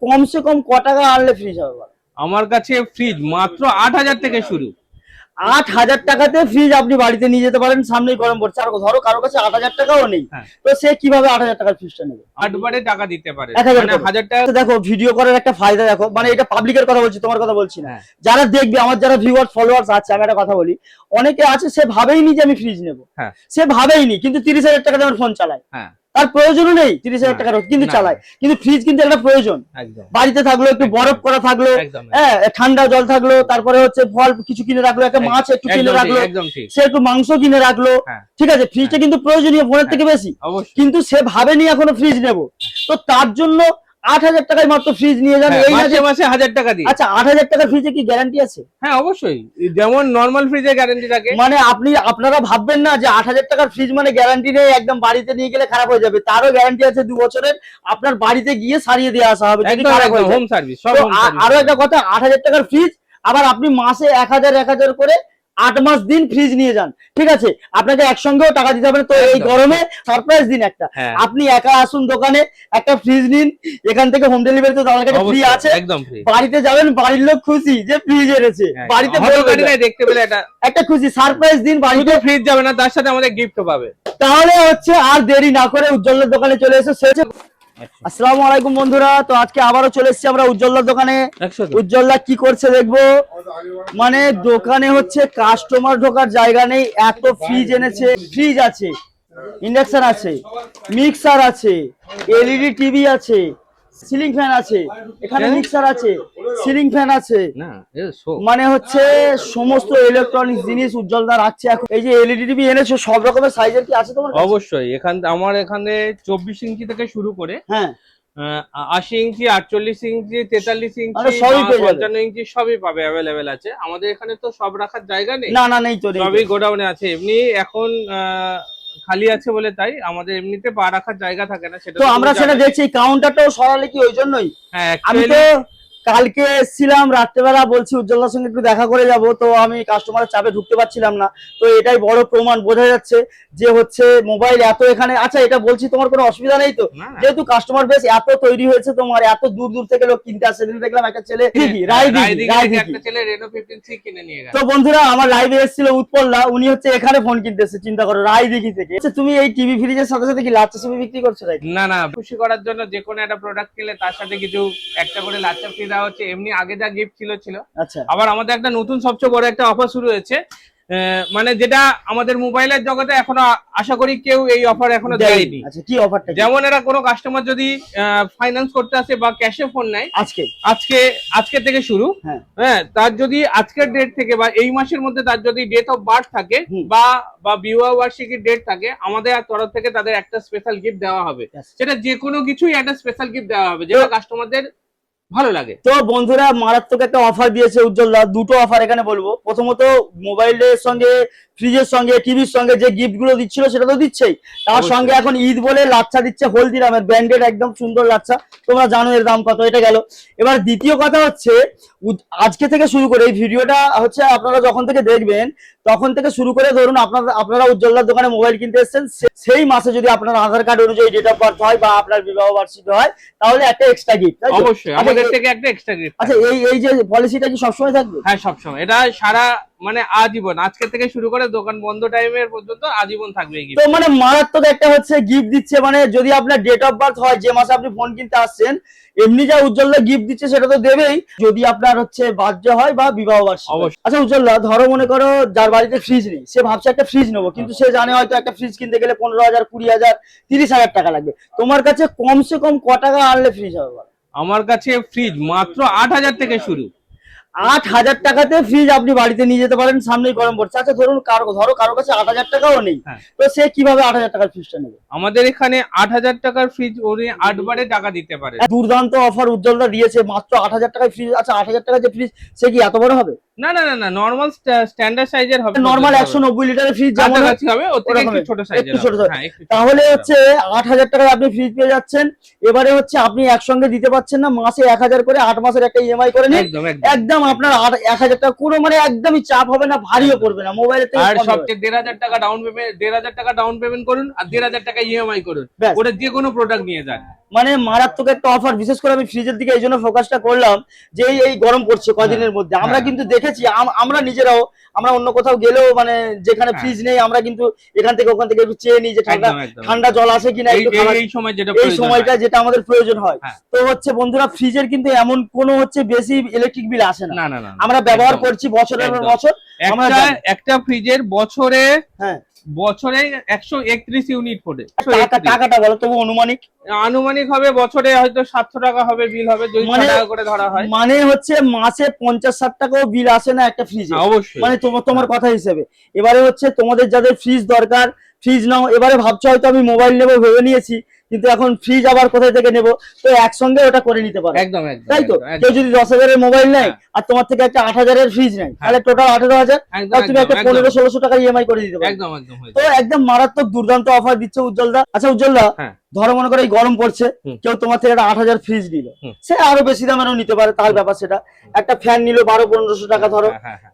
কমসে কম ক টাকা আনলে ফ্রিজ হবে? আমার কাছে ফ্রিজ মাত্র 8,000 থেকে শুরু। 8,000 টাকাতে ফ্রিজ আপনি বাড়িতে নিয়ে যেতে পারেন, সামনেই গরম পড়ছে। আর ধরো কারো কাছে 8,000 টাকাও নেই, তো সে কিভাবে 8,000 টাকার ফ্রিজটা নেবে? 8 বারে টাকা দিতে পারে, 1,000 টাকা। দেখো ভিডিও করার একটা ফায়দা দেখো, মানে এটা পাবলিকের কথা বলছি, তোমার কথা বলছি না। যারা দেখবে, আমার যারা ভিউয়ার্স ফলোয়ার্স আছে, আমি একটা কথা বলি, অনেকে আছে সে ভাবেই নি যে আমি ফ্রিজ নেবো, সে ভাবেই নি, কিন্তু 30,000 টাকা দিয়ে ফোন চালায়, তার প্রয়োজনও নেই 30,000 টাকার, কিন্তু চালায়। কিন্তু ফ্রিজ কিন্তু একটা প্রয়োজন, বাড়িতে থাকলো একটু বরফ করা থাকলো, হ্যাঁ ঠান্ডা জল থাকলো, তারপরে হচ্ছে ফল কিছু কিনে রাখলো, একটা মাছ একটু কিনে রাখলো, সে একটু মাংস কিনে রাখলো, ঠিক আছে, ফ্রিজটা কিন্তু প্রয়োজনীয় ফোনের থেকে বেশি, কিন্তু সে ভাবেনি এখনো ফ্রিজ নেবো। তো তার জন্য 8,000 টাকায় মাত্র ফ্রিজ নিয়ে যান, এই মাসে 1,000 টাকা দিয়ে। আচ্ছা 8,000 টাকার ফ্রিজে কি গ্যারান্টি আছে? হ্যাঁ অবশ্যই, যেমন নরমাল ফ্রিজে গ্যারান্টি থাকে। মানে আপনারা ভাববেন না যে 8,000 টাকার ফ্রিজ মানে গ্যারান্টি নেই, একদম বাড়িতে নিয়ে গেলে খারাপ হয়ে যাবে। তারও গ্যারান্টি আছে 2 বছরের, আপনার বাড়িতে গিয়ে সারিয়ে দিয়ে আসা হবে যদি খারাপ হয়, হোম সার্ভিস। আরো একটা কথা, 8,000 টাকার ফ্রিজ আবার আপনি মাসে 1,000 করে 8 মাস দিন ফ্রিজ নিয়ে যান, ঠিক আছে, আপনাকে একসঙ্গেও টাকা দিতে হবে না। তো এই গরমে সারপ্রাইজ দিন একটা, আপনি একা আসুন দোকানে, একটা ফ্রিজ নিন, এখান থেকে হোম ডেলিভারি তো আমার কাছে ফ্রি আছে, একদম ফ্রি। বাড়িতে যাবেন, বাড়ির লোক খুশি যে ফ্রিজ এনেছে, বাড়িতে দেখতে পেলে একটা খুশি সারপ্রাইজ দিন। বাড়িতে ফ্রিজ যাবে না, তার সাথে আমাদের গিফটও পাবে। তাহলে হচ্ছে আর দেরি না করে উজ্জ্বলের দোকানে চলে এসে আসসালামু আলাইকুম বন্ধুরা। তো আজকে আবারও চলে এসেছি আমরা উজ্জ্বলদার দোকানে। উজ্জ্বলদা কি করছে দেখবো, মানে দোকানে হচ্ছে কাস্টমার ঢোকার জায়গা নেই, এত ফ্রিজ এনেছে। ফ্রিজ আছে, ইন্ডাকশন আছে, মিক্সার আছে, এলইডি টিভি আছে, সিলিং ফ্যান আছে, এখানে মিক্সার আছে, সিলিং ফ্যান আছে, মানে হচ্ছে সমস্ত ইলেকট্রনিক্স জিনিস উজ্জ্বলদা রাখছে। এখন এই যে এলইডি টিভি এনেছো, সব রকমের সাইজের কি আছে তোমার? অবশ্যই, আমার এখানে 24 ইঞ্চি থেকে শুরু করে, হ্যাঁ 80 ইঞ্চি, 48 ইঞ্চি, 43 ইঞ্চি, 55 ইঞ্চি সবই পাবে, অ্যাভেলেবেল আছে আমাদের এখানে। তো সব রাখার জায়গা নেই, না নেই তো, সবই গোডাউনে আছে। এমনি এখন খালি আছে বলে তাই, আমাদের এমনিতে পা রাখার জায়গা থাকে না, সেটা তো আমরা সেটা দেখছি। কাউন্টারটাও সরালে কি ওই জন্যই? হ্যাঁ, আমি তো কালকে এসেছিলাম রাত্রেবেলা, বলছি উজ্জ্বলদার সঙ্গে একটু দেখা করে যাব, তো আমি কাস্টমারের চাপে ঢুকতে পারছিলাম না। তো এটাই বড় প্রমাণ, বোঝা যাচ্ছে যে হচ্ছে মোবাইল এত এখানে। আচ্ছা এটা বলছি, তোমার কোনো অসুবিধা নেই তো? যেহেতু কাস্টমার বেস এত তৈরি হয়েছে, তোমার এত দূর দূর থেকে লোক কিনতে আসে। দেখলাম একটা ছেলে তো বন্ধুরা আমার লাইভে এসেছিল উৎপলদা, উনি হচ্ছে এখানে ফোন কিনতে এসেছে, চিন্তা করো, রায়দিঘি থেকে। তুমি এই টিভি ফ্রিজের সাথে সাথে কি লাচ্চা সুপি বিক্রি করছো? না, খুশি করার জন্য যে কোনো একটা প্রোডাক্ট কিনলে তার সাথে কিছু একটা করে লাচ্চা ফ্রি দেওয়া হচ্ছে। এমনি আগে যা গিফট ছিল। আচ্ছা, আবার আমাদের একটা নতুন সবচেয়ে বড় একটা অফার শুরু হয়েছে, মানে যেটা আমাদের মোবাইলের জগতে এখনো আশা করি কেউ এই অফার এখনো দেয়নি। আচ্ছা কি অফারটা? যেমন এরা কোনো কাস্টমার যদি ফাইন্যান্স করতে আসে বা ক্যাশে ফোন নেয়, আজকে থেকে শুরু, হ্যাঁ তার যদি আজকের ডেট থেকে বা এই মাসের মধ্যে তার যদি ডেট অফ বার্থ থাকে বা বিবাহ বার্ষিকীর ডেট থাকে, আমাদের তরফ থেকে তাদের একটা স্পেশাল গিফট দেওয়া হবে। সেটা যে কোনো কিছুই একটা স্পেশাল গিফট দেওয়া হবে, যেটা কাস্টমারদের ভালো লাগে। তো বন্ধুরা মারাত্মক একটা অফার দিয়েছে উজ্জ্বলদা, দুটো অফার এখানে বলবো। প্রথমত মোবাইলের সঙ্গে, ফ্রিজের সঙ্গে, টিভির সঙ্গে যে গিফট গুলো দিচ্ছিল সেটা তো দিচ্ছেই, তার সঙ্গে এখন ঈদ বলে লাচ্ছা দিচ্ছে, হলদিরামের ব্র্যান্ডেড একদম সুন্দর লাচ্ছা। তোমরা জানো এর দাম কত, এটা গেল। এবার দ্বিতীয় কথা হচ্ছে, আজকে থেকে শুরু করে এই ভিডিওটা হচ্ছে আপনারা যখন থেকে দেখবেন তখন থেকে শুরু করে ধরুন আপনারা উজ্জ্বলদার দোকানে মোবাইল কিনতে এসেছেন, সেই মাসে যদি আপনার আধার কার্ড অনুযায়ী ডেট অফ বার্থ হয় বা আপনার বিবাহ বার্ষিকী হয়, তাহলে একটা এক্সট্রা গিফট। অবশ্যই আমাদের থেকে একটা এক্সট্রা গিফট। আচ্ছা এই যে পলিসিটা কি সবসময় থাকবে? হ্যাঁ সবসময়, এটা সারা মানে আজীবন, আজকে থেকে শুরু করে দোকান বন্ধ টাইমের পর্যন্ত আজীবন থাকবে এই গিফট। তো মানে মারাত্মক একটা হচ্ছে গিফট দিচ্ছে, মানে যদি আপনার ডেট অফ বার্থ হয় যে মাসে আপনি ফোন কিনতে আসছেন, এমনি যা উজ্জ্বলদা গিফট দিচ্ছে সেটা তো দেবেই, যদি আপনার হচ্ছে বার্থডে হয় বা বিবাহ বার্ষিকী। আচ্ছা উজ্জ্বলদা, ধরো মনে করো যার বাড়িতে ফ্রিজ নেই, সে ভাবছে একটা ফ্রিজ নেবো, কিন্তু সে জানে হয়তো একটা ফ্রিজ কিনতে গেলে 15,000, 20,000, 30,000 টাকা লাগবে। তোমার কাছে কমসে কম ক টাকা আনলে ফ্রিজ হবে? আমার কাছে ফ্রিজ মাত্র 8,000 থেকে শুরু। 8,000 টাকাতে ফ্রিজ আপনি বাড়িতে নিয়ে যেতে পারেন, সামনেই গরম পড়ছে। আচ্ছা ধরুন ধরো কারো কাছে 8,000 টাকাও নেই, তো সে কিভাবে 8,000 টাকার ফ্রিজটা নেবে? আমাদের এখানে 8,000 টাকার ফ্রিজ উনি 8 বারে টাকা দিতে পারে। দুর্দান্ত অফার উজ্জ্বলদা দিয়েছে, মাত্র 8,000 টাকায় ফ্রিজ। আচ্ছা 8,000 টাকা যে ফ্রিজ, সে কি এত বড় হবে? না, নরমাল স্ট্যান্ডার্ড সাইজের হবে, নরমাল 190 লিটারের ফ্রিজ যেমন হবে, ওর থেকে একটু ছোট সাইজের হবে। তাহলে হচ্ছে 8,000 টাকায় আপনি ফ্রিজ পেয়ে যাচ্ছেন। এবারে হচ্ছে আপনি একসঙ্গে দিতে পারছেন না, মাসে 1,000 করে 8 মাসের একটা ইএমআই করে নিন, একদম আপনার 1,000 টাকা কোনো মানে একদমই চাপ হবে না, ভারীও পড়বে না মোবাইলের থেকে। আর সবচেয়ে 1,500 টাকা ডাউন পেমেন্ট করুন আর 1,500 টাকা ইএমআই করুন, ওটা যে কোনো প্রোডাক্ট নিয়ে যান। মানে মারাত্মক একটা অফার। বিশেষ করে আমি ফ্রিজের দিকে এই জন্য ফোকাসটা করলাম যে এই গরম পড়ছে কদিনের মধ্যে, আমরা কিন্তু দেখেছি, আমরা নিজেরাও, আমরা অন্য কোথাও গেলেও মানে যেখানে ফ্রিজ নেই আমরা কিন্তু এখান থেকে ওখান থেকে একটু চেয়ে নিই যে ঠান্ডা জল আছে কিনা, এই সময়টা যেটা আমাদের প্রয়োজন হয়। তো হচ্ছে বন্ধুরা, ফ্রিজের কিন্তু এমন কোনো হচ্ছে বেশি ইলেকট্রিক বিল আসে না, আমরা ব্যবহার করছি বছরের পর বছর। একটা ফ্রিজের বছরে 131 ইউনিট পড়ে। টাকাটা বলো তবু আনুমানিক হবে বছরে হয়তো 700 টাকা হবে বিল হবে, যদি টাকা করে ধরা হয়। মানে হচ্ছে মাসে 50-60 টাকাও বিল আসে না একটা ফ্রিজে, অবশ্যই। মানে তোমার কথা হিসেবে। এবারে হচ্ছে তোমাদের যাদের ফ্রিজ দরকার ফ্রিজ নাও, এবারে ভাবছো হয়তো আমি মোবাইল নেবো ভেবে নিয়েছি, কিন্তু এখন ফ্রিজ আবার কোথায় থেকে নেবো, তো একসঙ্গে ওটা করে নিতে পারো। একদম তাই তো, কেউ যদি 10,000 এর মোবাইল নেয় আর তোমার থেকে একটা 8,000 এর ফ্রিজ নেয়, তাহলে টোটাল 18,000, তাহলে তুমি একটা 1500-1600 টাকা ইএমআই করে দিতে পারো। তো একদম মারাত্মক দুর্দান্ত অফার দিচ্ছে উজ্জ্বলদা। আচ্ছা উজ্জ্বলদা, ধরো মনে করো এই গরম পড়ছে, কেউ তোমার থেকে একটা 8,000 ফ্রিজ নিল, সে আরো বেশি দামেরও নিতে পারে, তার ব্যাপার সেটা। একটা ফ্যান নিল 1200-1500 টাকা ধরো,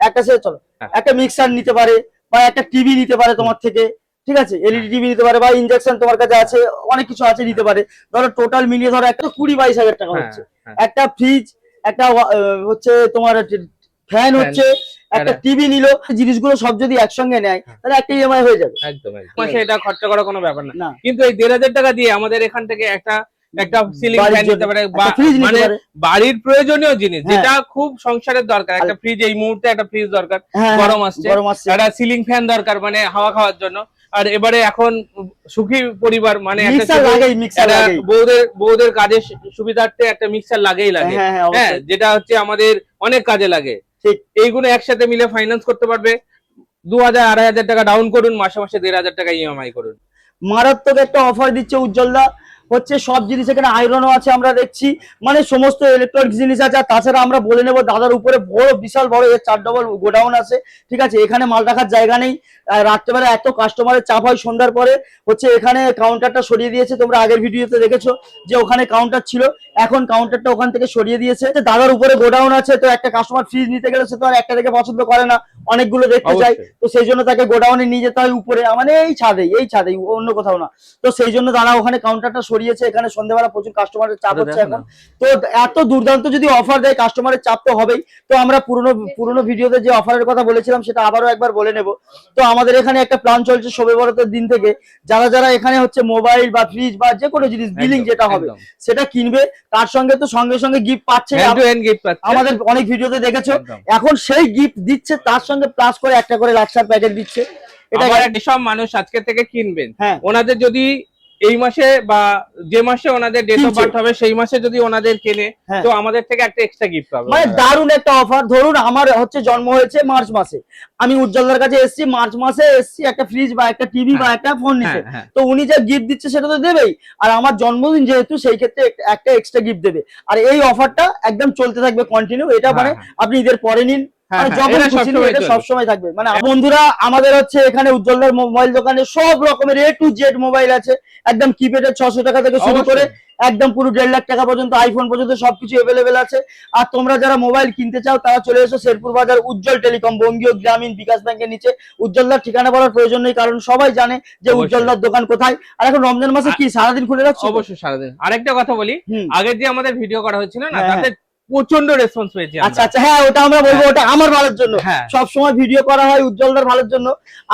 একটা সে চলো একটা মিক্সার নিতে পারে, বা একটা টিভি নিতে পারে তোমার থেকে, ঠিক আছে, এলইডি টিভি নিতে পারে, বা ইনজেকশন তোমার কাছে আছে, অনেক কিছু আছে নিতে পারে। ধরো টোটাল মিলিয়ে ধরো একটা 20-22 হাজার টাকা হচ্ছে। একটা ফ্রিজ, একটা হচ্ছে তোমার ফ্যান হচ্ছে, একটা টিভি নিল, জিনিসগুলো সব যদি একসঙ্গে নেয় তাহলে একটা ইএমআই হয়ে যাবে। একদম মাসে এটা খরচা করা কোনো ব্যাপার না। কিন্তু এই 1,500 টাকা দিয়ে আমাদের এখান থেকে একটা সিলিং ফ্যান নিতে পারে, মানে বাড়ির প্রয়োজনীয় জিনিস যেটা খুব সংসারের দরকার। একটা ফ্রিজ, এই মুহূর্তে একটা ফ্রিজ দরকার, গরম আসছে, একটা সিলিং ফ্যান দরকার মানে হাওয়া খাওয়ার জন্য। আর এবারে এখন সুখী পরিবার মানে বউদের কাজের সুবিধার্থে একটা মিক্সার লাগেই লাগে, হ্যাঁ, যেটা হচ্ছে আমাদের অনেক কাজে লাগে। এইগুলো একসাথে মিলে ফাইন্যান্স করতে পারবে। 2,000-2,500 টাকা ডাউন করুন, মাসে মাসে 1,500 টাকা ইএমআই করুন। মারাত্মক একটা অফার দিচ্ছে উজ্জ্বলদা। হচ্ছে সব জিনিস এখানে আয়রনও আছে আমরা দেখছি, মানে সমস্ত ইলেকট্রনিক জিনিস আছে। আর তাছাড়া আমরা বলে নেবো দাদার উপরে বড় বিশাল বড় 4 ডবল গোডাউন আছে, ঠিক আছে, এখানে মাল রাখার জায়গা নেই। রাত্রেবেলা এত কাস্টমারের চাপ হয় সন্ধ্যার পরে, হচ্ছে এখানে কাউন্টারটা সরিয়ে দিয়েছে, তোমরা আগের ভিডিওতে দেখেছো যে ওখানে কাউন্টার ছিল, এখন কাউন্টারটা ওখান থেকে সরিয়ে দিয়েছে। দাদার উপরে গোডাউন আছে, তো একটা কাস্টমার ফ্রিজ নিতে গেলে সে তো আর একটা থেকে পছন্দ করে না, অনেকগুলো দেখতে চায়, তো সেই জন্য তাকে গোডাউনে নিয়ে যেতে হয় উপরে, মানে এই ছাদেই অন্য কোথাও না। তো সেই জন্য দাদা ওখানে কাউন্টারটা সরিয়েছে, এখানে সন্ধ্যাবেলা প্রচুর কাস্টমারের চাপ হচ্ছে এখন। তো এত দুর্দান্ত যদি অফার দেয়, কাস্টমারের চাপ তো হবেই। তো আমরা পুরনো ভিডিওতে যে অফারের কথা বলেছিলাম সেটা আবারও একবার বলে নেব। তো আমাদের এখানে একটা প্ল্যান চলছে শবে বরাতের দিন থেকে, যারা এখানে হচ্ছে মোবাইল বা ফ্রিজ বা যে কোনো জিনিস বিলিং যেটা হবে সেটা কিনবে, তার সঙ্গে তো সঙ্গে সঙ্গে গিফট পাচ্ছে। আমাদের অনেক ভিডিওতে দেখেছো, এখন সেই গিফট দিচ্ছে, তার সঙ্গে প্লাস করে একটা করে লাক্সার প্যাকেট দিচ্ছে। এটা সব মানুষ আজকে থেকে কিনবেন, ওনাদের যদি এই মাসে বা যে মাসে ওনাদের ডেট অফ বার্থ হবে সেই মাসে যদি ওনাদের কেনে, তো আমাদের থেকে একটা এক্সট্রা গিফট পাবে। মানে দারুণ একটা অফার। ধরুন আমার হচ্ছে জন্ম হয়েছে মার্চ মাসে, আমি উজ্জ্বলদার কাছে এসেছি মার্চ মাসে, এসেছি একটা ফ্রিজ বা একটা টিভি বা একটা ফোন নিতে, তো উনি যে গিফট দিচ্ছে সেটা তো দেবেই, আর আমার জন্মদিন যেহেতু সেই ক্ষেত্রে একটা এক্সট্রা গিফট দেবে। আর এই অফারটা একদম চলতে থাকবে কন্টিনিউ, এটা মানে আপনি ঈদের পরে নিন, সবসময় থাকবে। মানে বন্ধুরা আমাদের হচ্ছে এখানে উজ্জ্বলদার মোবাইল দোকানে সব রকমের A to Z মোবাইল আছে, একদম কিপ্যাডের 600 টাকা থেকে শুরু করে একদম পুরো 1.5 লাখ টাকা পর্যন্ত, আইফোন পর্যন্ত সবকিছু অ্যাভেলেবেল আছে। আর তোমরা যারা মোবাইল কিনতে চাও তারা চলে এসো শেরপুর বাজার উজ্জ্বল টেলিকম, বঙ্গীয় গ্রামীণ বিকাশ ব্যাংকের নিচে। উজ্জ্বলদার ঠিকানা বলার প্রয়োজন নেই, কারণ সবাই জানে যে উজ্জ্বলদার দোকান কোথায়। আর এখন রমজান মাসে কি সারাদিন খুলে রাখছো? অবশ্যই সারাদিন। আরেকটা কথা বলি, আগের যে আমাদের ভিডিও করা হয়েছিল না, তাতে প্রচন্ড রেসপন্স পেয়েছি। আচ্ছা, হ্যাঁ ওটা আমরা বলবো, ওটা আমার ভালোর জন্য, সব সময় ভিডিও করা হয় উজ্জ্বলদার ভালোর জন্য।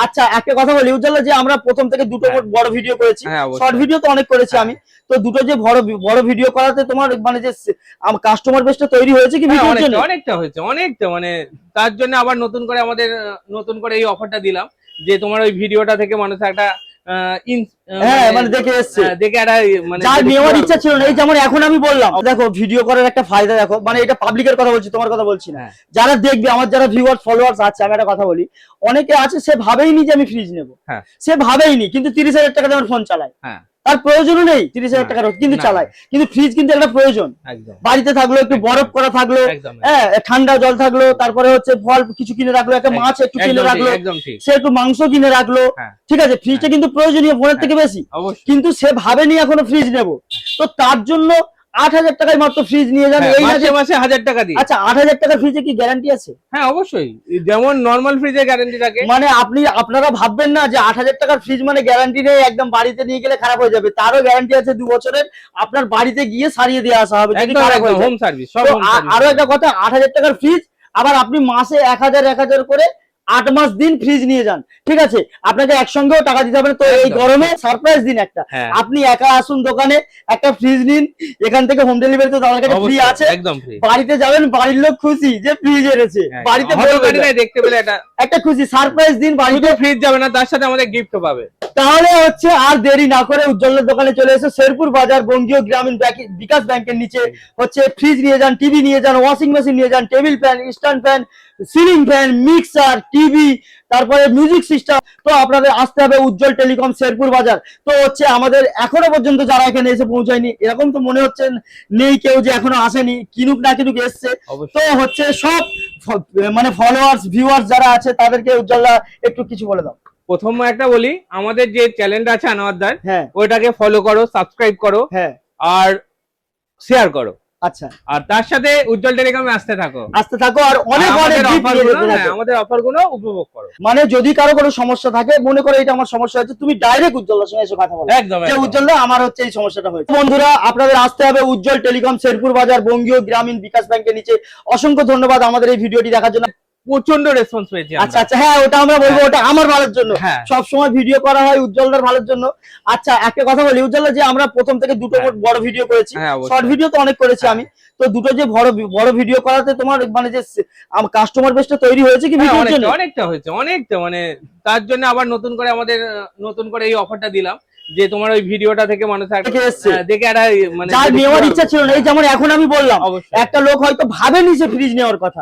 আচ্ছা একটা কথা বলি উজ্জ্বলদা, যে আমরা প্রথম থেকে দুটো বড় ভিডিও করেছি, শর্ট ভিডিও তো অনেক করেছি আমি, তো দুটো যে বড় ভিডিও করাতে তোমার মানে যে কাস্টমার বেসটা তৈরি হয়েছে কি? অনেকটা হয়েছে, অনেকটা, মানে তার জন্য আবার নতুন করে এই অফারটা দিলাম, যে তোমার ওই ভিডিওটা থেকে মানুষ একটা নেওয়ার ইচ্ছা ছিল না। এই যেমন এখন আমি বললাম, দেখো ভিডিও করার একটা ফায়দা, দেখো মানে এটা পাবলিকের কথা বলছি, তোমার কথা বলছি না। যারা দেখবে, আমার যারা ভিউয়ার্স ফলোয়ার্স আছে, আমি একটা কথা বলি, অনেকে আছে সে ভাবেইনি যে আমি ফ্রিজ নেবো, সে ভাবেইনি, কিন্তু 30,000 টাকা দিয়ে ফোন চালায়, তার প্রয়োজনও নেই 30,000 টাকার, কিন্তু চালায়। কিন্তু ফ্রিজ কিন্তু একটা প্রয়োজন, বাড়িতে থাকলো একটু বরফ করা থাকলো, হ্যাঁ ঠান্ডা জল থাকলো, তারপরে হচ্ছে ফল কিছু কিনে রাখলো, একটা মাছ একটু কিনে রাখলো, সে একটু মাংস কিনে রাখলো, ঠিক আছে, ফ্রিজটা কিন্তু প্রয়োজনীয় ফোনের থেকে বেশি, কিন্তু সে ভাবেনি এখনো ফ্রিজ নেবো। তো তার জন্য 8,000 টাকায় মাত্র ফ্রিজ নিয়ে যান, এই মাসে মাসে 1000 টাকা দিয়ে। আচ্ছা 8,000 টাকার ফ্রিজে কি গ্যারান্টি আছে? হ্যাঁ অবশ্যই, যেমন নরমাল ফ্রিজে গ্যারান্টি থাকে। মানে আপনারা ভাববেন না যে 8,000 টাকার ফ্রিজ মানে গ্যারান্টি নেই, একদম বাড়িতে নিয়ে গেলে খারাপ হয়ে যাবে, তারও গ্যারান্টি আছে 2 বছরের, আপনার বাড়িতে গিয়ে সারিয়ে দিয়ে আসা হবে যদি খারাপ হয়ে যায়। হোম সার্ভিস, সব হোম সার্ভিস। আরো একটা কথা, 8,000 টাকার ফ্রিজ আবার আপনি মাসে 1,000 করে 8 মাস দিন ফ্রিজ নিয়ে যান, ঠিক আছে, আপনাকে একসঙ্গেও টাকা দিতে হবে না। তো এই গরমে সারপ্রাইজ দিন একটা, আপনি একা আসুন দোকানে, একটা ফ্রিজ নিন, এখান থেকে হোম ডেলিভারি তো তাদের কাছে ফ্রি আছে, একদম ফ্রি। বাড়িতে যাবেন, বাড়ির লোক খুশি যে ফ্রিজ এনেছে, বাড়িতে দেখতে পেলে একটা খুশি সারপ্রাইজ দিন, বাড়িতে ফ্রিজ যাবে না, তার সাথে আমাদের গিফটও পাবে। তাহলে হচ্ছে আর দেরি না করে উজ্জ্বলের দোকানে চলে এসে শেরপুর বাজার বঙ্গীয় গ্রামীণ বিকাশ ব্যাংকের নিচে হচ্ছে ফ্রিজ নিয়ে যান, টিভি নিয়ে যান, ওয়াশিং মেশিন নিয়ে যান, table fan, stand fan, ceiling fan, mixer, TV, তারপরে মিউজিক সিস্টেম। তো আপনাদের আসতে হবে উজ্জ্বল টেলিকম শেরপুর বাজার। তো হচ্ছে আমাদের এখনো পর্যন্ত যারা এখানে এসে পৌঁছায়নি, এরকম তো মনে হচ্ছে নেই কেউ যে এখনো আসেনি, কিনুক না কিনুক এসছে। তো হচ্ছে সব মানে ফলোয়ার্স ভিউয়ার্স যারা আছে তাদেরকে উজ্জ্বলরা একটু কিছু বলে দাও। প্রথম একটা বলি, আমাদের যে চ্যানেলটা আছে আনোয়ারদার, ওইটাকে ফলো করো, সাবস্ক্রাইব করো, আর শেয়ার করো। আচ্ছা, আর তার সাথে উজ্জ্বল টেলিকমে আসতে থাকো আর অনেক আমাদের অফারগুলো উপভোগ করো। মানে যদি কারো কোনো সমস্যা থাকে, মনে করো এটা আমার সমস্যা হচ্ছে, তুমি ডাইরেক্ট উজ্জ্বলের সঙ্গে এসে কথা বলো, একদম যে উজ্জ্বলদা আমার হচ্ছে এই সমস্যাটা হয়েছে। বন্ধুরা আপনাদের আসতে হবে উজ্জ্বল টেলিকম শেরপুর বাজার বঙ্গীয় গ্রামীণ বিকাশ ব্যাংকের নিচে। অসংখ্য ধন্যবাদ আমাদের এই ভিডিওটি দেখার জন্য, প্রচন্ড রেসপন্স পেয়েছি। আচ্ছা আচ্ছা, হ্যাঁ ওটা আমরা বলবো, ওটা আমার ভালোর জন্য, সব সময় ভিডিও করা হয় উজ্জ্বলদার ভালোর জন্য। আচ্ছা একটা কথা বলি উজ্জ্বলদা, যে আমরা প্রথম থেকে দুটো বড় ভিডিও করেছি, শর্ট ভিডিও তো অনেক করেছি আমি, তো দুটো যে বড় ভিডিও করাতে তোমার মানে যে কাস্টমার বেসটা তৈরি হয়েছে কি ভিডিওর জন্য? অনেকটা হয়েছে, অনেকটা, মানে তার জন্য আবার নতুন করে এই অফারটা দিলাম, যে তোমার ওই ভিডিওটা থেকে মানুষ দেখে একটা মানে যার নেওয়ার ইচ্ছা ছিল না, এই যেমন এখন আমি বললাম, একটা লোক হয়তো ভাবেনি যে ফ্রিজ নেওয়ার কথা,